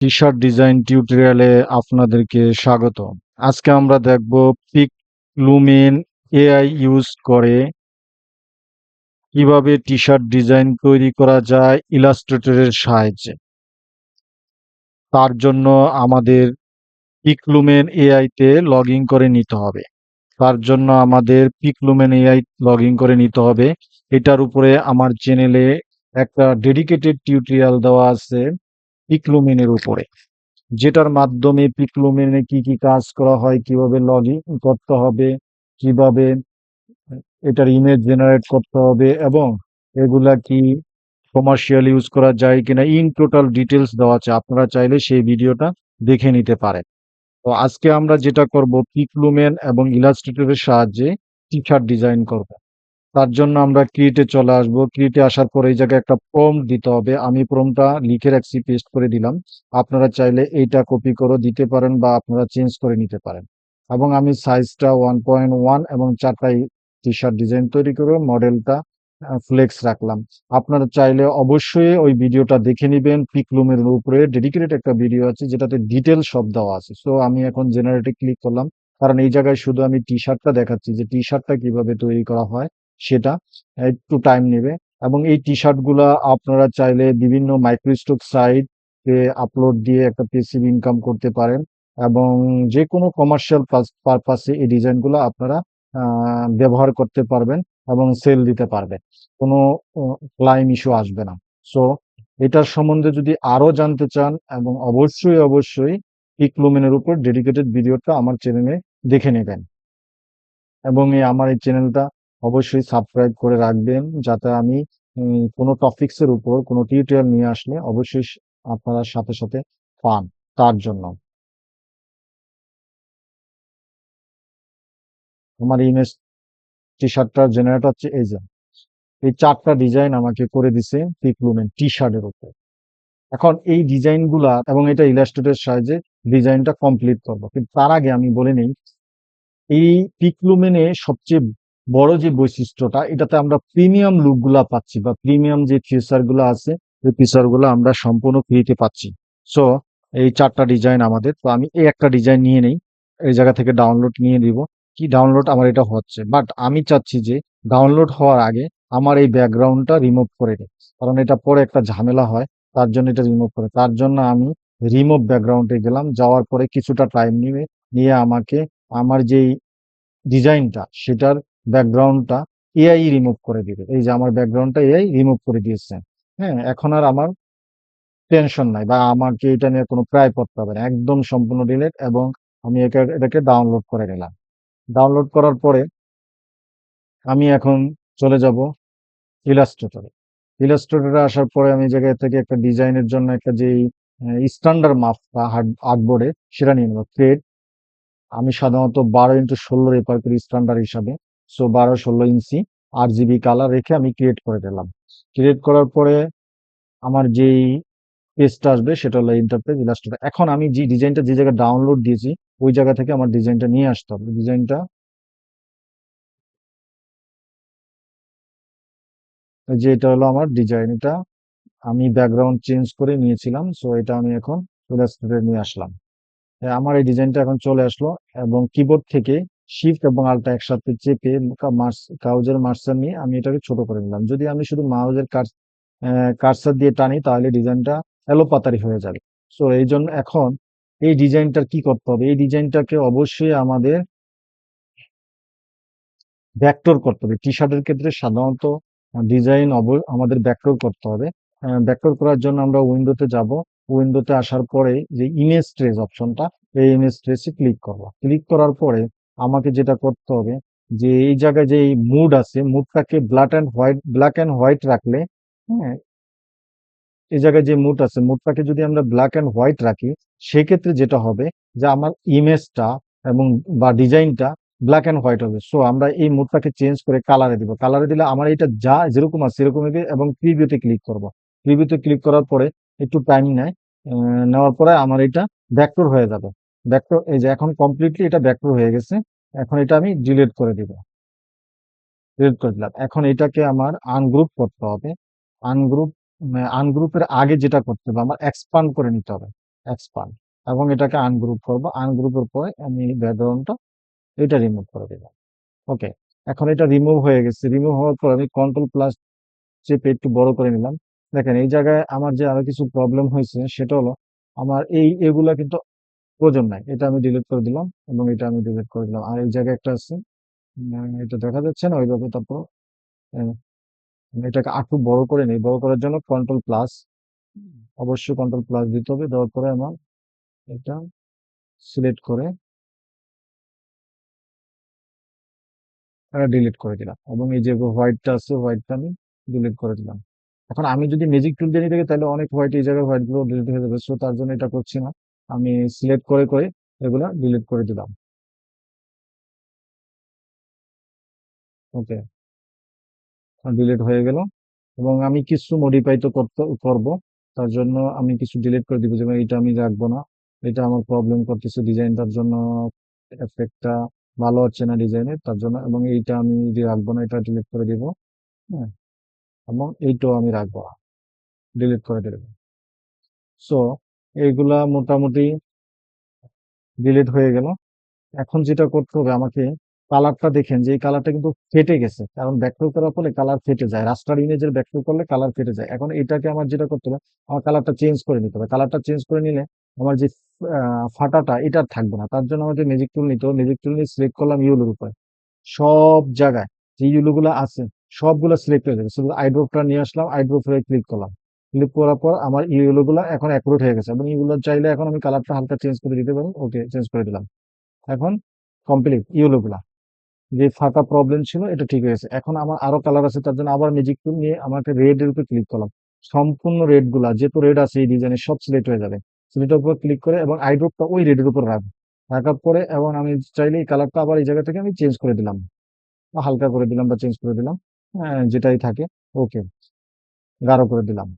T-shirt design টিউটোরিয়ালে আপনাদেরকে স্বাগত। আজকে আমরা দেখব পিকলুমেন এআই ইউজ করে কিভাবে টি-শার্ট ডিজাইন তৈরি করা যায় ইলাস্ট্রেটরের সাহায্যে। তার জন্য আমাদের পিকলুমেন এআই তে লগইন করে নিতে হবে। তার জন্য আমাদের পিকলুমেন এআই লগইন করে নিতে হবে। এটার উপরে আমার চ্যানেলে একটা ডেডিকেটেড টিউটোরিয়াল দেওয়া আছে পিকলুমেনের উপরে। যেটার মাধ্যমে পিকলুমেনে কি কি কাজ করা হয়, কিভাবে লগ ইন করতে হবে, কিভাবে এটার ইমেজ জেনারেট করতে হবে এবং এগুলা কি কমার্শিয়াল ইউজ করা যায় কিনা ইন টোটাল ডিটেলস দেওয়া আছে। আপনারা চাইলে সেই ভিডিওটা দেখে নিতে পারেন। তো আজকে আমরা যেটা করব পিকলুমেন এবং ইলাস্ট্রেটরের সাহায্যে টি-শার্ট ডিজাইন করব। তার জন্য আমরা ক্রিয়েটে চলে আসব। ক্রিয়েটে আসার পরে এই জায়গায় একটা প্রম্পট দিতে হবে। আমি প্রম্পটটা লিখে রাখছি, পেস্ট করে দিলাম। আপনারা চাইলে এইটা কপি করে দিতে পারেন বা আপনারা চেঞ্জ করে নিতে পারেন। এবং আমি সাইজটা 1.1 এবং 4টাই টি-শার্ট ডিজাইন তৈরি করে মডেলটা ফ্লেক্স রাখলাম। আপনারা চাইলে অবশ্যই ওই ভিডিওটা দেখে নিবেন। পিকলুমের উপরে ডেডিকেটেড একটা ভিডিও আছে যেটাতে ডিটেল সব দেওয়া আছে। সো আমি এখন জেনারেটে ক্লিক করলাম, কারণ এই জায়গায় শুধু আমি টি-শার্টটা দেখাচ্ছি যে টি-শার্টটা কিভাবে তৈরি করা হয় সেটা একটু টাইম নেবে। এবং এই টি-শার্ট গুলা আপনারা চাইলে বিভিন্ন মাইক্রোস্টক সাইটে আপলোড দিয়ে একটা পেসিভ ইনকাম করতে পারেন এবং যে কোনো কমার্শিয়াল পারপাসে এই ডিজাইনগুলো আপনারা ব্যবহার করতে পারবেন এবং সেল দিতে পারবেন। কোনো ক্লাইম ইস্যু আসবে না। সো এটার সম্বন্ধে যদি আরো জানতে চান এবং অবশ্যই পিকলুমেনের উপর ডেডিকেটেড ভিডিওটা আমার চ্যানেলে দেখে নেবেন এবং আমার এই চ্যানেলটা অবশ্যই সাবস্ক্রাইব করে রাখবেন, যাতে আমি কোনো টপিকসের উপর কোনো টিউটোরিয়াল নিয়ে আসলে অবশ্যই আপনারা সাথে সাথে পান। তার জন্য আমার ইমেজ টি শার্টটা জেনারেট হচ্ছে এই যে এই 4টা ডিজাইন আমাকে করে দিছে পিকলুমেন টি শার্টের উপর। এখন এই ডিজাইন গুলা এবং এটা ইলাস্ট্রেটরের সাহায্যে ডিজাইনটা কমপ্লিট করবো, কিন্তু তার আগে আমি বলে নেই এই পিকলুমেনে সবচেয়ে বড় যে বৈশিষ্ট্যটা, এটাতে আমরা প্রিমিয়াম লুক গুলা পাচ্ছি বা প্রিমিয়াম যে ফিচার গুলো আছে এই ফিচার গুলো আমরা সম্পূর্ণ ফ্রিতে পাচ্ছি। সো এই 4টা ডিজাইন আমাদের, তো আমি এই একটা ডিজাইন নিয়ে নেই, এই জায়গা থেকে ডাউনলোড নিয়ে দিব। কি ডাউনলোড আমার এটা হচ্ছে, বাট আমি চাচ্ছি যে ডাউনলোড হওয়ার আগে আমার এই ব্যাকগ্রাউন্ডটা রিমুভ করে দিই, কারণ এটা পরে একটা ঝামেলা হয়। তার জন্য এটা রিমুভ করে, তার জন্য আমি রিমুভ ব্যাকগ্রাউন্ডে গেলাম। যাওয়ার পরে কিছুটা টাইম নিয়ে নিয়ে আমাকে আমার যেই ডিজাইনটা সেটার ব্যাকগ্রাউন্ডটা এআই রিমুভ করে দিবে। এই যে আমার ব্যাকগ্রাউন্ডটা এআই রিমুভ করে দিয়েছে। হ্যাঁ, এখন আর আমার টেনশন নাই বা আমাকে এটা নিয়ে কোনো প্রায় পড়তে হবে না, একদম সম্পূর্ণ ডিলিট। এবং আমি এটাকে ডাউনলোড করে নিলাম। ডাউনলোড করার পরে আমি এখন চলে যাব ইলাস্ট্রেটরে। ইলাস্ট্রেটরে আসার পরে আমি এই জায়গা থেকে একটা ডিজাইনের জন্য একটা যে স্ট্যান্ডার্ড মাপ বা আর্টবোর্ডে সেটা নিয়ে নেবো। ক্রিয়েট, আমি সাধারণত 12x16 রেফার করি স্ট্যান্ডার্ড হিসাবে। সো 12-16 ইঞ্চি RGB কালার রেখে আমি ক্রিয়েট করে দিলাম। ক্রিয়েট করার পরে আমার যেই পেজটা আসবে সেটা হলো ইন্টারফেস ইলাস্ট্রেটর। এখন আমি যে ডিজাইনটা যে জায়গায় ডাউনলোড দিয়েছি ওই জায়গা থেকে আমার ডিজাইনটা নিয়ে আসতে হবে। ডিজাইনটা যে এটা হলো আমার ডিজাইন, এটা আমি ব্যাকগ্রাউন্ড চেঞ্জ করে নিয়েছিলাম। সো এটা আমি এখন ইলাস্ট্রেটরে নিয়ে আসলাম। হ্যাঁ, আমার এই ডিজাইনটা এখন চলে আসলো এবং কিবোর্ড থেকে শিফট এবং আল্টা একসাথে চেপে কাউজের মার্সার নিয়ে আমি এটাকে ছোট করে নিলাম। যদি আমি শুধু মাউজের কার্সার দিয়ে টানি তাহলে ডিজাইনটা এলোপাতাড়ি হয়ে যাবে। সো এই জন্য এখন এই ডিজাইনটার কি করতে হবে, এই ডিজাইনটাকে অবশ্যই আমাদের ভেক্টর করতে হবে। টি শার্টের ক্ষেত্রে সাধারণত ডিজাইন আমাদের ভেক্টর করতে হবে। ভেক্টর করার জন্য আমরা উইন্ডোতে যাব। উইন্ডোতে আসার পরে যে ইমেজ ট্রেস অপশনটা, এই ইমেজ ট্রেসে ক্লিক করব। ক্লিক করার পরে আমাকে যেটা করতে হবে যে এই জায়গায় যে মুড আছে মুডটাকে ব্ল্যাক অ্যান্ড হোয়াইট রাখলে, হ্যাঁ, এই জায়গায় যে মুড আছে মুডটাকে যদি আমরা ব্ল্যাক অ্যান্ড হোয়াইট রাখি সেক্ষেত্রে যেটা হবে যে আমার ইমেজটা এবং বা ডিজাইনটা ব্ল্যাক অ্যান্ড হোয়াইট হবে। সো আমরা এই মুডটাকে চেঞ্জ করে কালারে দিব। কালারে দিলে আমার এটা যা যেরকম আছে সেরকম হবে। এবং প্রিভিউতে ক্লিক করব। প্রিভিউতে ক্লিক করার পরে একটু টাইম নেয়, নেওয়ার পরে আমার এটা ভেক্টর হয়ে যাবে। ভেক্টর এই যে এখন কমপ্লিটলি এটা ভেক্টর হয়ে গেছে। এখন এটা আমি ডিলিট করে দিব। ডিলিট করে দিলাম। এখন এটাকে আমার আনগ্রুপ করতে হবে। আনগ্রুপ আনগ্রুপের আগে যেটা করতে হবে আমার এক্সপান্ড করে নিতে হবে। এক্সপান্ড, এবং এটাকে আনগ্রুপ করবো। আনগ্রুপের পরে আমি ব্যাকগ্রাউন্ডটা এটা রিমুভ করে দিলাম। ওকে, এখন এটা রিমুভ হয়ে গেছে। রিমুভ হওয়ার পর আমি কন্ট্রোল প্লাস চেপে একটু বড় করে নিলাম। দেখেন এই জায়গায় আমার যে আরো কিছু প্রবলেম হয়েছে, সেটা হলো আমার এগুলা কিন্তু প্রয়োজন নাই। এটা আমি ডিলিট করে দিলাম এবং এটা আমি ডিলিট করে দিলাম। আর এই জায়গায় একটা আছে, এটা দেখা যাচ্ছে না ওইভাবে। তারপর আহ, আমি এটাকে আরটু বড় করে নিই। বড় করার জন্য কন্ট্রোল প্লাস, অবশ্যই কন্ট্রোল প্লাস দিতে হবে। দেওয়ার পরে আমার এটা সিলেক্ট করে ডিলিট করে দিলাম, এবং এই যে হোয়াইটটা আছে হোয়াইটটা আমি ডিলিট করে দিলাম। এখন আমি যদি ম্যাজিক টুল দিয়ে নিতে যাই, তাহলে অনেক হোয়াইট, এই জায়গায় হোয়াইট গুলো ডিলিট হয়ে যাবে। সো তার জন্য এটা করছি না, আমি সিলেক্ট করে করে এগুলা ডিলিট করে দিলাম। ওকে, ডিলিট হয়ে গেল। এবং আমি কিছু মডিফাই তো করবো। তার জন্য আমি কিছু ডিলিট করে দিব, যেমন এটা আমি রাখবো না। এটা আমার প্রবলেম করতেছে ডিজাইনটার জন্য, এফেক্টটা ভালো হচ্ছে না ডিজাইনের, তার জন্য। এবং এইটা আমি যে রাখবো না, এটা ডিলিট করে দিব। হ্যাঁ, এবং এইটাও আমি রাখবো না, ডিলিট করে দেবো। সো এইগুলা মোটামুটি ডিলিট হয়ে গেল। এখন যেটা করতে হবে আমাকে, কালারটা দেখেন যে এই কালারটা কিন্তু ফেটে গেছে, কারণ ব্যাকফিল করার ফলে কালার ফেটে যায়। রাস্টার ইমেজের ব্যাকফিল করলে কালার ফেটে যায়। এখন এটাকে আমার যেটা করতে হবে, আমার কালারটা চেঞ্জ করে নিতে হবে। কালারটা চেঞ্জ করে নিলে আমার যে ফাটাটা এটা আর থাকবে না। তার জন্য আমাকে ম্যাজিক টুল নিতে হবে। ম্যাজিক টুল নিয়ে সিলেক্ট করলাম ইউলোর উপরে। সব জায়গায় যে ইউলো গুলা আছে সবগুলো সিলেক্ট হয়ে যাবে। শুধু আইড্রপটা নিয়ে আসলাম, আইড্রপে ক্লিক করলাম। ক্লিক করার পর আমার ইউলো গুলা এখন অ্যাকুরেট হয়ে গেছে, এবং ইউলো চাইলে এখন আমি কালারটা হালকা চেঞ্জ করে দিতে পারি। ওকে, চেঞ্জ করে দিলাম। এখন কমপ্লিট ইয়েলো গুলা, যে ফাঁকা প্রবলেম ছিল এটা ঠিক হয়েছে। এখন আমার আরো কালার আছে, তার জন্য আবার ম্যাজিক টুল নিয়ে আমাকে রেড এর উপর ক্লিক করলাম। সম্পূর্ণ রেড গুলা, যেহেতু রেড আছে এই ডিজাইনের, সব সিলেক্ট হয়ে যাবে। সিলেক্টের উপর ক্লিক করে এবং আইড্রপটা ওই রেডের উপর রাখবো। রাখার পরে এবং আমি চাইলে এই কালারটা আবার এই জায়গা থেকে আমি চেঞ্জ করে দিলাম, বা হালকা করে দিলাম বা চেঞ্জ করে দিলাম, যেটাই থাকে। ওকে, গাঢ় করে দিলাম।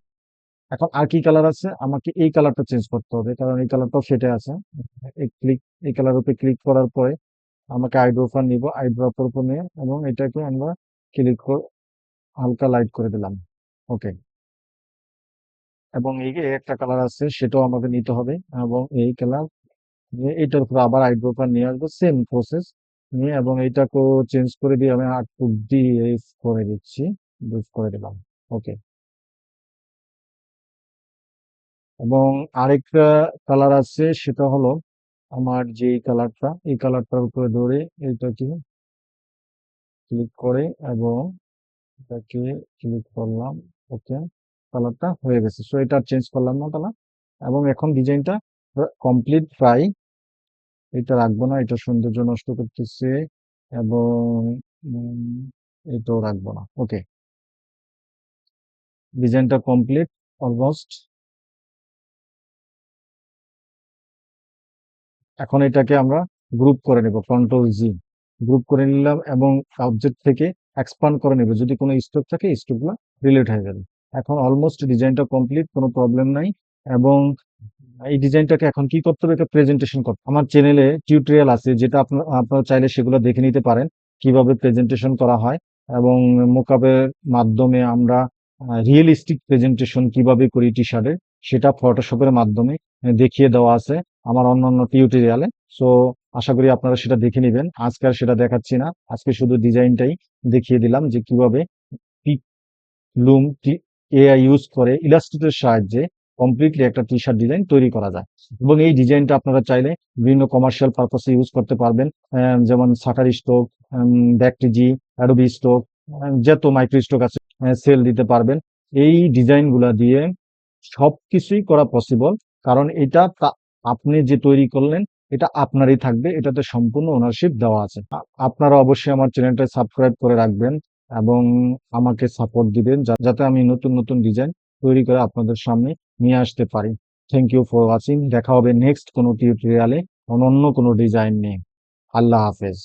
এখন আর কি কালার আছে, আমাকে এই কালারটা চেঞ্জ করতে হবে, কারণ এই কালারটাও ফেটে আছে। এই ক্লিক, এই কালার উপরে ক্লিক করার পরে আমাকে আইড্রপার নিব। আইড্রপার উপর নিয়ে এবং এটাকে আমরা ক্লিক করে হালকা লাইট করে দিলাম। ওকে, এবং এই যে একটা কালার আছে সেটাও আমাকে নিতে হবে, এবং এই কালার নিয়ে এটার উপর আবার আইড্রপার নিয়ে আসবো, সেম প্রসেস নিয়ে। এবং এইটাকেও চেঞ্জ করে দিয়ে আমি আউটপুট দিয়ে করে দিচ্ছি, ইউজ করে দিলাম। ওকে, এবং আরেকটা কালার আছে, সেটা হলো আমার যে কালারটা, এই কালারটার উপরে ধরে এইটাকে ক্লিক করে এবং এটাকে ক্লিক করলাম। ওকে, কালারটা হয়ে গেছে। সো এটা চেঞ্জ করলাম না কালার। এবং এখন ডিজাইনটা কমপ্লিট প্রায়, এটা রাখবো না, এটা সৌন্দর্য নষ্ট করতেছে। এবং উম, এটাও রাখবো না। ওকে, ডিজাইনটা কমপ্লিট অলমোস্ট। এখন এটাকে আমরা গ্রুপ করে নেব, কন্ট্রোল জি, গ্রুপ করে নিলাম। এবং অবজেক্ট থেকে এক্সপান্ড করে নেব, যদি কোনো স্টোক থাকে স্টোকগুলো ডিলিট হয়ে যাবে। এখন অলমোস্ট ডিজাইনটা কমপ্লিট, কোনো প্রবলেম নাই। এবং এই ডিজাইনটাকে এখন কি করতে হবে, এটা প্রেজেন্টেশন করতে আমার চ্যানেলে টিউটোরিয়াল আছে, যেটা আপনারা চাইলে সেগুলো দেখে নিতে পারেন, কিভাবে প্রেজেন্টেশন করা হয়। এবং মোকআপের মাধ্যমে আমরা রিয়েলিস্টিক প্রেজেন্টেশন কিভাবে করি টি শার্টের, সেটা ফটোশপের মাধ্যমে দেখিয়ে দেওয়া আছে আমার অন্যান্য টিউটোরিয়ালে। সো আশা করি আপনারা সেটা দেখে নেবেন। আজকে আর সেটা দেখাচ্ছি না, আজকে শুধু ডিজাইনটাই দেখিয়ে দিলাম যে কিভাবে লুম এআই ইউজ করে ইলাস্ট্রেটরের সাহায্যে কমপ্লিটলি একটা টি শার্ট ডিজাইন তৈরি করা যায়। এবং এই ডিজাইনটা আপনারা চাইলে বিভিন্ন কমার্শিয়াল পারপাসে ইউজ করতে পারবেন, যেমন শাটার স্টক, ব্যাকটিজি, অ্যাডোবি স্টক, যত মাইক্রো স্টক আছে সেল দিতে পারবেন। এই ডিজাইনগুলা দিয়ে সবকিছুই করা পসিবল, কারণ এটা আপনি যে তৈরি করলেন এটা আপনারই থাকবে, এটাতে সম্পূর্ণ ওনারশিপ দেওয়া আছে। আপনারা অবশ্যই আমার চ্যানেলটা সাবস্ক্রাইব করে রাখবেন এবং আমাকে সাপোর্ট দিবেন, যাতে আমি নতুন নতুন ডিজাইন তৈরি করে আপনাদের সামনে নিয়ে আসতে পারি। Thank you for watching. দেখা হবে নেক্সট কোনো টিউটোরিয়ালে অন্য কোনো ডিজাইন নিয়ে। আল্লাহ হাফেজ।